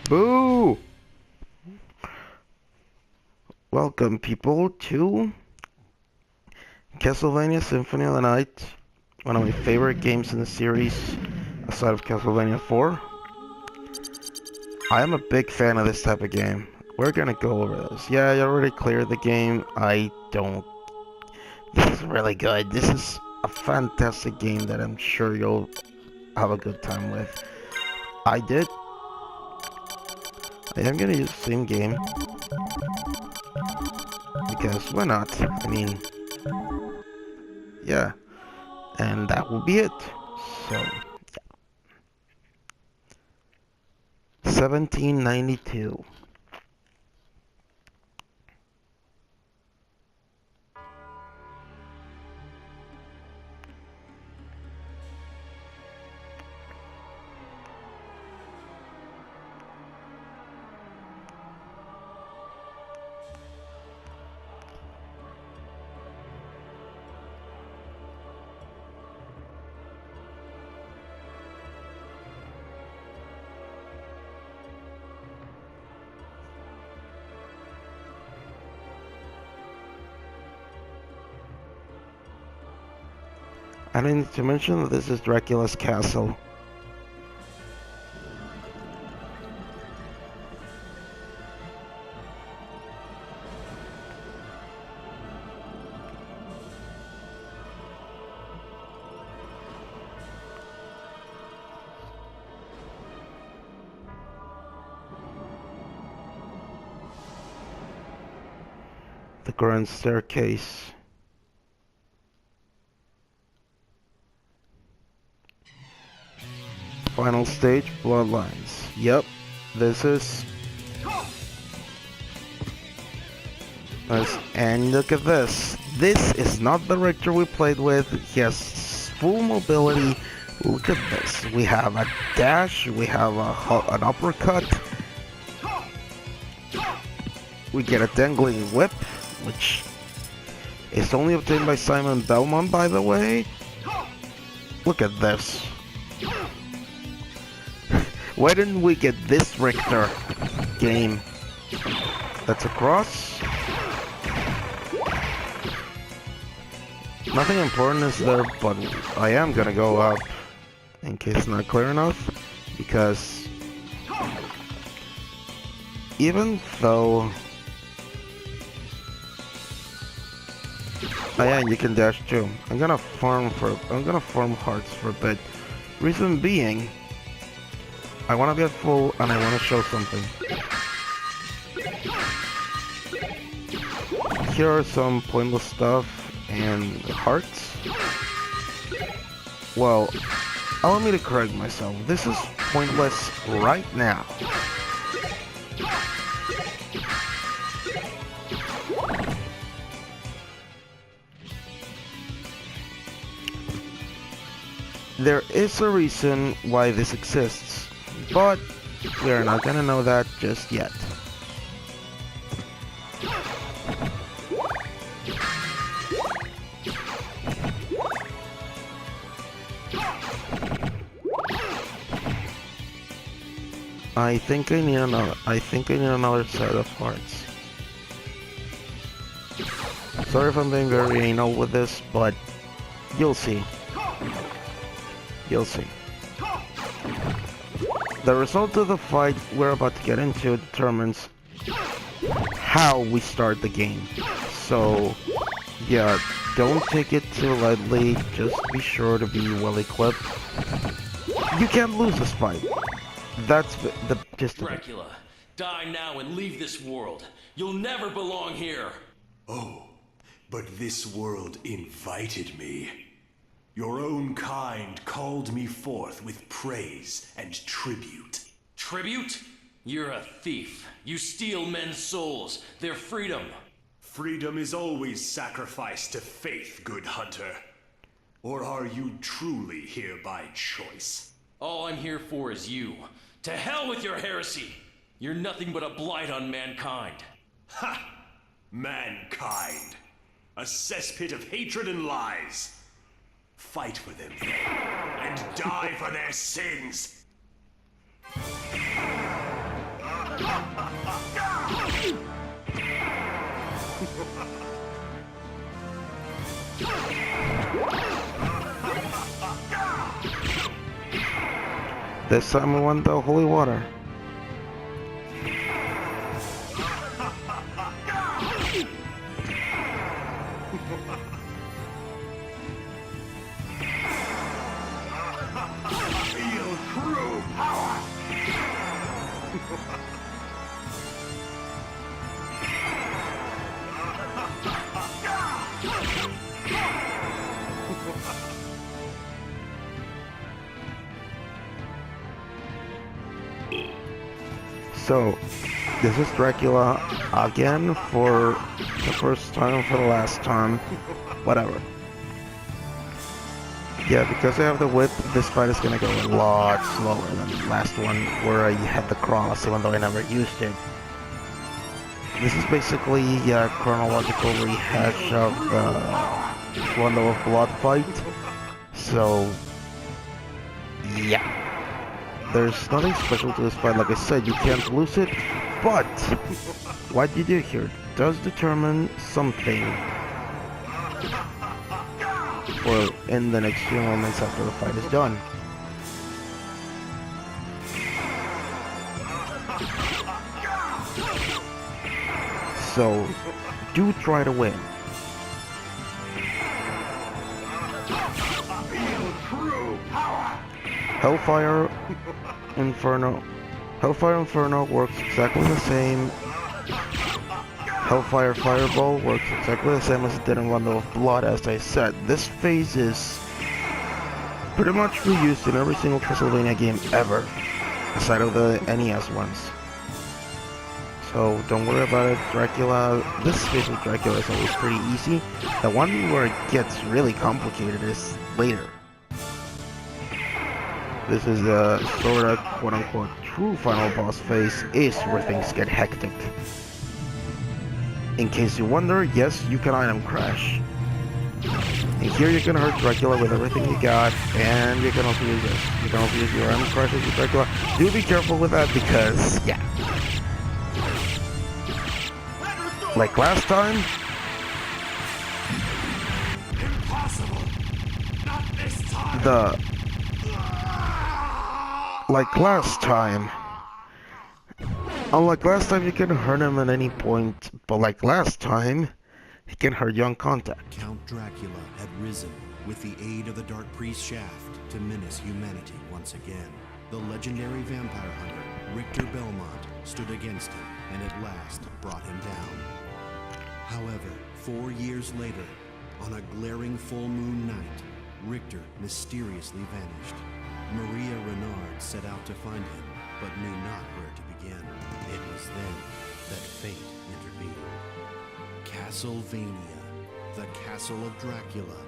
Boo! Welcome, people, to Castlevania Symphony of the Night, one of my favorite games in the series, aside of Castlevania 4. I am a big fan of this type of game. We're gonna go over this. Yeah, I already cleared the game. I don't... This is really good. This is a fantastic game that I'm sure you'll have a good time with. I did. I am gonna use the same game. Because why not? I mean, yeah. And that will be it. So, yeah. 1792. I need to mention that this is Dracula's castle. The grand staircase. Final stage, Bloodlines. Yep, this is... And look at this. This is not the Richter we played with. He has full mobility. Look at this. We have a dash, we have an uppercut. We get a dangling whip, which is only obtained by Simon Belmont, by the way. Look at this. Why didn't we get this Richter game? That's a cross. Nothing important is there, but I am gonna go up in case it's not clear enough, because even though... Oh yeah, you can dash too. I'm gonna farm hearts for a bit. Reason being, I want to be at full and I want to show something. Here are some pointless stuff and hearts. Well, allow me to correct myself. This is pointless right now. There is a reason why this exists, but we are not gonna know that just yet. I think I need another set of hearts. Sorry if I'm being very anal with this, but you'll see. You'll see. The result of the fight we're about to get into determines how we start the game. So, yeah, don't take it too lightly. Just be sure to be well equipped. You can't lose this fight. That's the gist of it. Dracula, die now and leave this world. You'll never belong here. Oh, but this world invited me. Your own kind called me forth with praise and tribute. Tribute? You're a thief. You steal men's souls, their freedom. Freedom is always sacrificed to faith, good hunter. Or are you truly here by choice? All I'm here for is you. To hell with your heresy! You're nothing but a blight on mankind. Ha! Mankind. A cesspit of hatred and lies. Fight for them, and die for their sins! This time we want the holy water. Feel true power! So, this is Dracula again for the first time, for the last time, whatever. Yeah, because I have the whip, this fight is gonna go a lot slower than the last one where I had the cross, even though I never used it. This is basically a chronological rehash of the Rondo of Blood fight. So, yeah. There's nothing special to this fight, like I said, you can't lose it, but what you do here does determine something for in the next few moments after the fight is done. So, do try to win. Hellfire Inferno works exactly the same. Hellfire Fireball works exactly the same as it did in Rondo of Blood, as I said. This phase is pretty much reused in every single Castlevania game ever, aside of the NES ones. So don't worry about it. Dracula, this phase with Dracula is always pretty easy. The one where it gets really complicated is later. This is the sort of quote-unquote true final boss phase is where things get hectic. In case you wonder, yes, you can item crash. And here you can hurt Dracula with everything you got, and you can also use this. You can also use your item crashes with Dracula. Do be careful with that because, yeah. Like last time, Impossible! Not this time! Unlike last time, you can hurt him at any point, but like last time, he can hurt you on contact. Count Dracula had risen with the aid of the Dark Priest shaft to menace humanity once again. The legendary vampire hunter, Richter Belmont, stood against him and at last brought him down. However, 4 years later, on a glaring full moon night, Richter mysteriously vanished. Maria Renard set out to find him, but knew not where to begin. It was then that fate intervened. Castlevania, the Castle of Dracula,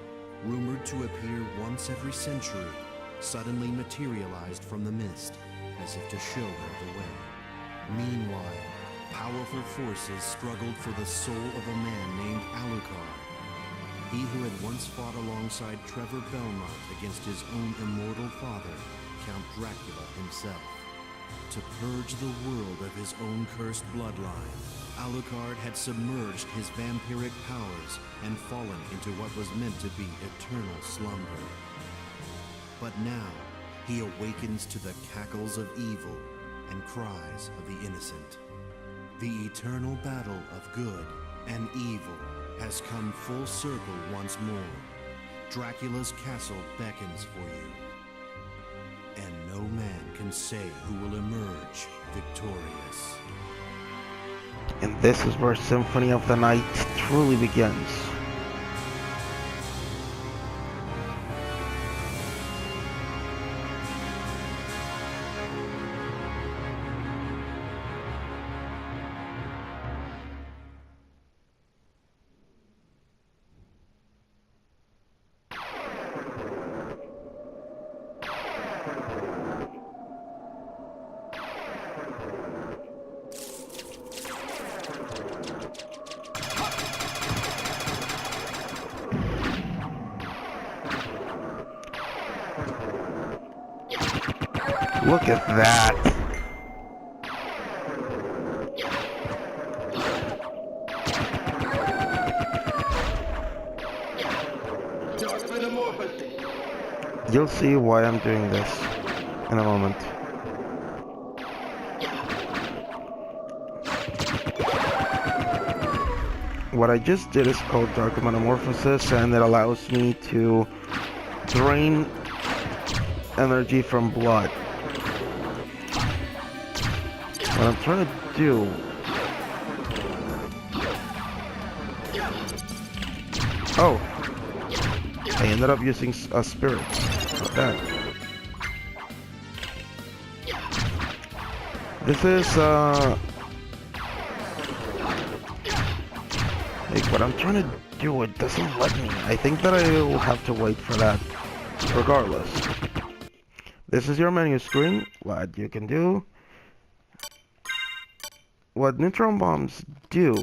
rumored to appear once every century, suddenly materialized from the mist, as if to show her the way. Meanwhile, powerful forces struggled for the soul of a man named Alucard. He who had once fought alongside Trevor Belmont against his own immortal father, Count Dracula himself. To purge the world of his own cursed bloodline, Alucard had submerged his vampiric powers and fallen into what was meant to be eternal slumber. But now, he awakens to the cackles of evil and cries of the innocent. The eternal battle of good and evil has come full circle once more. Dracula's castle beckons for you. And no man can say who will emerge victorious. And this is where Symphony of the Night truly begins. Look at that. You'll see why I'm doing this in a moment. What I just did is called Dark Metamorphosis, and it allows me to drain energy from blood. What I'm trying to do... Oh! I ended up using a spirit. Not bad. This is, like, what I'm trying to do, it doesn't let me. I think that I will have to wait for that, regardless. This is your menu screen. What you can do. What neutron bombs do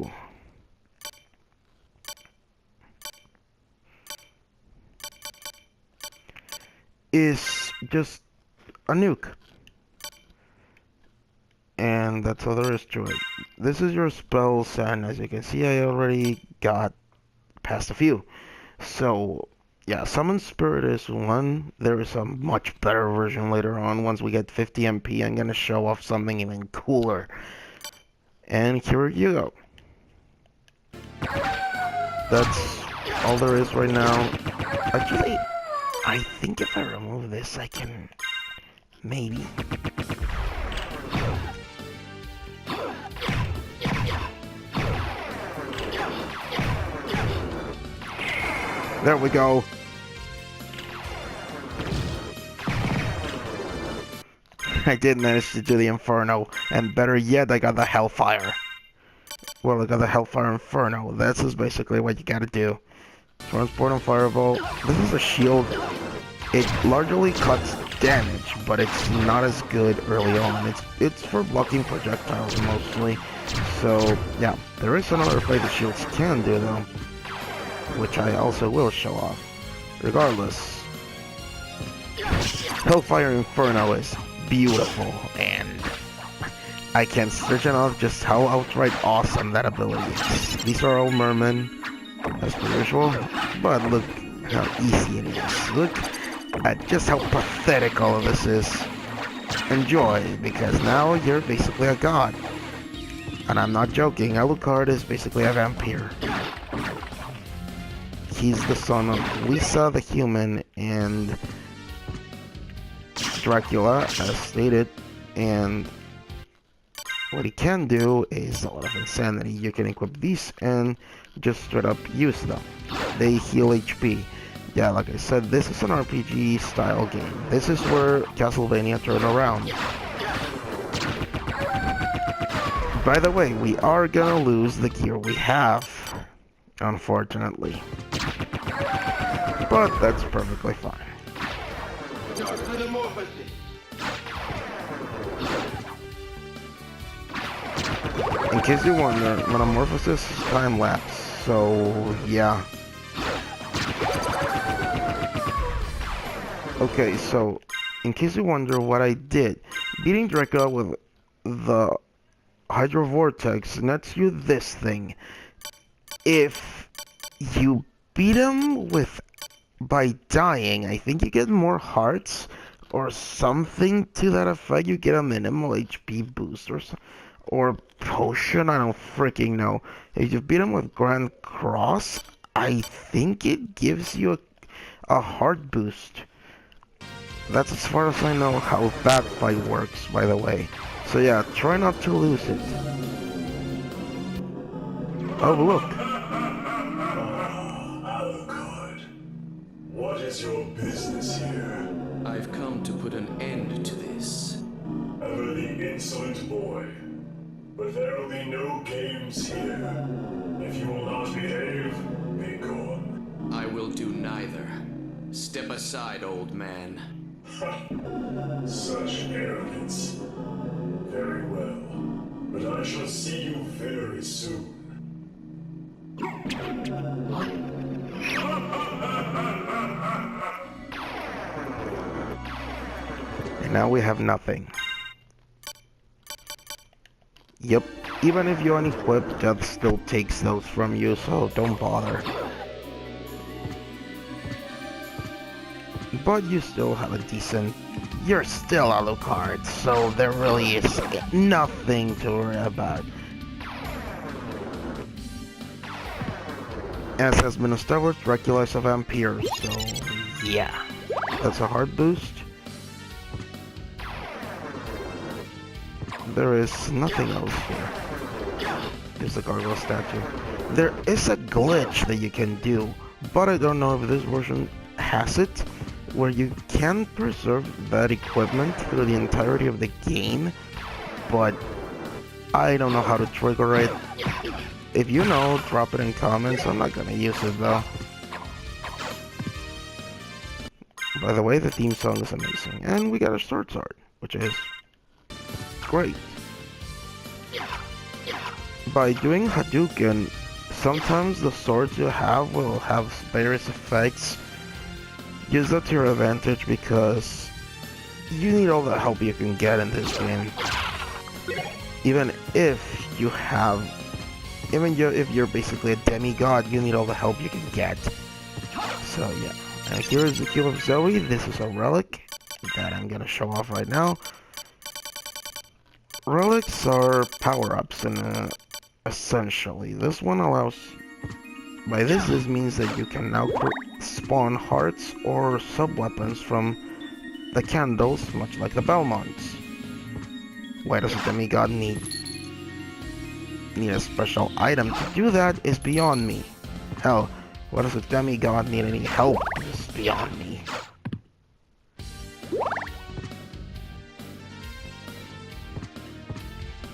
is just a nuke. And that's all there is to it. This is your spells, and as you can see, I already got past a few. So, yeah, Summon Spirit is one. There is a much better version later on. Once we get 50 MP, I'm gonna show off something even cooler. And here you go. That's all there is right now. Actually, I think if I remove this, I can... maybe. There we go. I did manage to do the Inferno, and better yet, I got the Hellfire. Well, I got the Hellfire Inferno. This is basically what you gotta do. Transport and Fireball. This is a shield. It largely cuts damage, but it's not as good early on. It's for blocking projectiles mostly. So, yeah, there is another play the shields can do, though, which I also will show off. Regardless, Hellfire Inferno is beautiful, and I can't stress enough just how outright awesome that ability is. These are all mermen, as per usual, but look how easy it is. Look at just how pathetic all of this is. Enjoy, because now you're basically a god. And I'm not joking, Alucard is basically a vampire. He's the son of Lisa the human and Dracula, as stated, and what he can do is a lot of insanity. You can equip these and just straight up use them. They heal HP. Yeah, like I said, this is an RPG style game. This is where Castlevania turned around. By the way, we are gonna lose the gear we have, unfortunately. But that's perfectly fine. In case you wonder, Metamorphosis is time-lapse, so yeah. Okay, so, in case you wonder what I did, beating Dracula with the Hydro Vortex nets you this thing. If you beat him with by dying, I think you get more hearts or something to that effect. You get a minimal HP boost or potion, I don't freaking know. If you beat him with Grand Cross, I think it gives you a heart boost. That's as far as I know how that fight works, by the way. So yeah, try not to lose it. Oh look. Alucard, what is your business here? I've come to put an end to this. Ever the insolent boy. But there will be no games here. If you will not behave, be gone. I will do neither. Step aside, old man. Such arrogance. Very well. But I shall see you very soon. And now we have nothing. Yep, even if you unequip, that still takes those from you, so don't bother. but you still have a decent... You're still Alucard, so there really is nothing to worry about. As has been established, Dracula is a vampire, so yeah. That's a hard boost. There is nothing else here. There's the gargoyle statue. There is a glitch that you can do, but I don't know if this version has it, where you can preserve that equipment through the entirety of the game, but I don't know how to trigger it. If you know, drop it in comments. I'm not gonna use it though. By the way, the theme song is amazing, and we got a sword art, which is great. By doing Hadouken, sometimes the swords you have will have various effects. Use that to your advantage because you need all the help you can get in this game. Even if you're basically a demigod, you need all the help you can get. So yeah. And here is the Cube of Zoe. This is a relic that I'm gonna show off right now. Relics are power-ups, and essentially, this one allows... By this means that you can now spawn hearts or sub-weapons from the candles, much like the Belmonts. Why does a demigod need a special item to do that is beyond me. Hell, why does a demigod need any help is beyond me.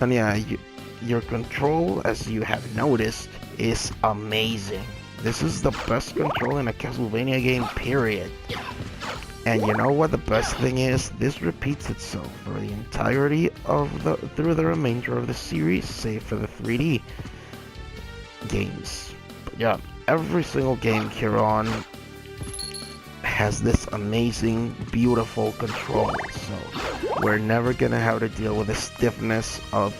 And yeah, your control, as you have noticed, is amazing. This is the best control in a Castlevania game, period. And you know what the best thing is? This repeats itself for the entirety of through the remainder of the series, save for the 3D games. But yeah, every single game here on has this amazing, beautiful control. So we're never gonna have to deal with the stiffness of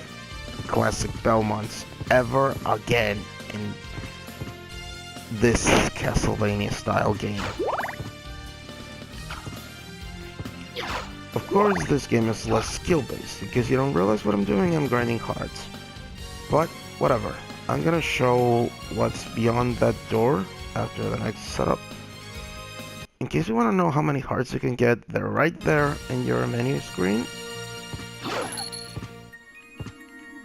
classic Belmonts ever again in this Castlevania style game. Of course, this game is less skill-based. Because you don't realize what I'm doing, I'm grinding hearts. But, whatever. I'm gonna show what's beyond that door after the next setup. In case you want to know how many hearts you can get, they're right there in your menu screen.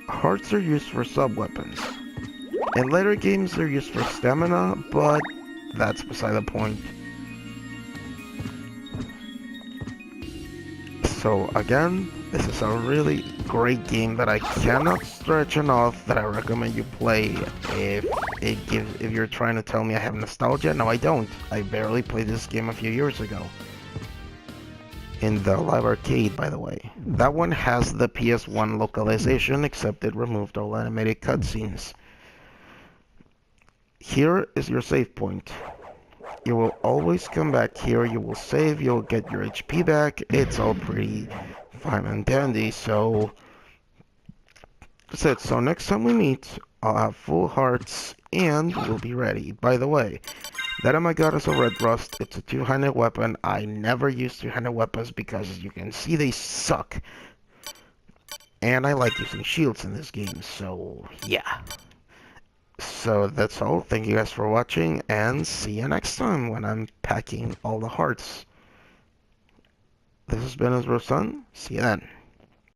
Hearts are used for sub-weapons. In later games, they're used for stamina, but that's beside the point. So again, this is a really great game that I cannot stretch enough, that I recommend you play if you're trying to tell me I have nostalgia. No, I don't. I barely played this game a few years ago. In the live arcade, by the way. That one has the PS1 localization, except it removed all animated cutscenes. Here is your save point. You will always come back here, you will save, you'll get your HP back. It's all pretty fine and dandy, so that's it. So next time we meet, I'll have full hearts and we'll be ready. By the way, that oh my god is a red rust. It's a two-handed weapon. I never use two-handed weapons because, as you can see, they suck. And I like using shields in this game, so yeah. So that's all. Thank you guys for watching, and see you next time when I'm packing all the hearts. This has been Ezra's Son. See you then.